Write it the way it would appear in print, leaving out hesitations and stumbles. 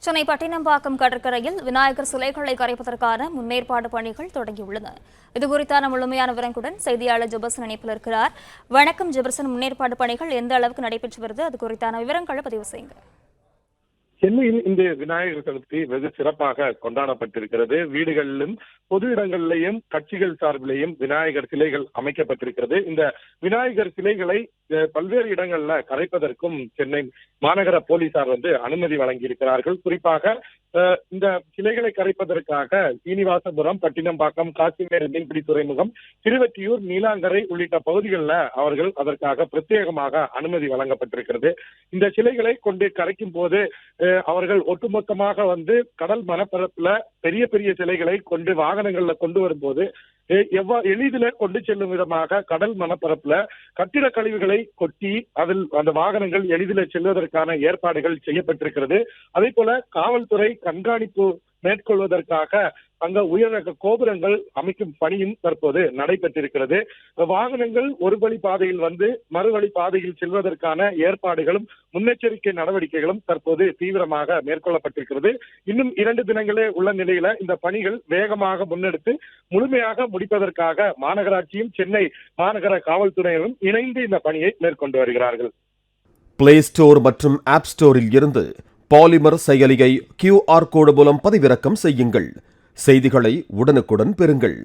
சென்னை பட்டினம்பாக்கம் கடற்கரையில் விநாயகர் சிலைகளை கரைப்பதற்கான முன்னேற்பாடு பணிகள் தொடங்கியுள்ளன. இதுகுறித்தான முழுமையான விவரங்களுடன் செய்தியாளர் ஜெபர்சன் இணைப்பில் இருக்கிறார். வணக்கம் ஜெபர்சன், முன்னேற்பாடு பணிகள் எந்த அளவுக்கு நடைபெற்று வருது, அது குறித்தான விவரங்களை பதிவு செய்யுங்க. சென்னையில் இந்த விநாயகர் சதுர்த்தி வெகு சிறப்பாக கொண்டாடப்பட்டிருக்கிறது. வீடுகளிலும் பொது இடங்களிலேயும் கட்சிகள் சார்பிலேயும் விநாயகர் சிலைகள் அமைக்கப்பட்டிருக்கிறது. இந்த விநாயகர் சிலைகளை பல்வேறு இடங்கள்ல கரைப்பதற்கும் சென்னை மாநகர போலீசார் அனுமதி வழங்கியிருக்கிறார்கள். குறிப்பாக இந்த சிலைகளை கரைப்பதற்காக சீனிவாசபுரம், பட்டினம்பாக்கம், காசிமேடு மீன்பிடி துறைமுகம், திருவெற்றியூர், நீலாங்கரை உள்ளிட்ட பகுதிகளில் அவர்கள் அதற்காக பிரத்யேகமாக அனுமதி வழங்கப்பட்டிருக்கிறது. இந்த சிலைகளை கொண்டு கரைக்கும் போது அவர்கள் ஒட்டுமொத்தமாக கடல் மணப்பரப்புல பெரிய பெரிய சிலைகளை கொண்டு வாகனங்கள்ல கொண்டு வரும்போது எளிதில கொண்டு செல்லும் விதமாக கடல் மணப்பரப்புல கட்டிட கழிவுகளை கொட்டி அதில் அந்த வாகனங்கள் எளிதில செல்வதற்கான ஏற்பாடுகள் செய்யப்பட்டிருக்கிறது. அதே போல காவல்துறை கண்காணிப்பு மேற்கொள்வதற்காக அங்க உயர்ரக கோபுரங்கள் அமைக்கும் பணியும் தற்போது நடைபெற்றிருக்கிறது. வாகனங்கள் ஒரு வழி பாதையில் மறுவழி பாதையில் செல்வதற்கான ஏற்பாடுகளும் முன்னெச்சரிக்கை நடவடிக்கைகளும் தற்போது தீவிரமாக மேற்கொள்ளப்பட்டிருக்கிறது. இன்னும் 2 தினங்களே உள்ள நிலையில இந்த பணிகள் வேகமாக முன்னெடுத்து முழுமையாக முடிப்பதற்காக மாநகராட்சியும் சென்னை மாநகர காவல்துறையினரும் இணைந்து இந்த பணியை மேற்கொண்டு வருகிறார்கள். பிளே ஸ்டோர் மற்றும் ஆப் ஸ்டோரில் இருந்து பாலிமர் செயலியை QR கோடு மூலம் பதிவிறக்கம் செய்யுங்கள். செய்திகளை உடனுக்குடன் பெறுங்கள்.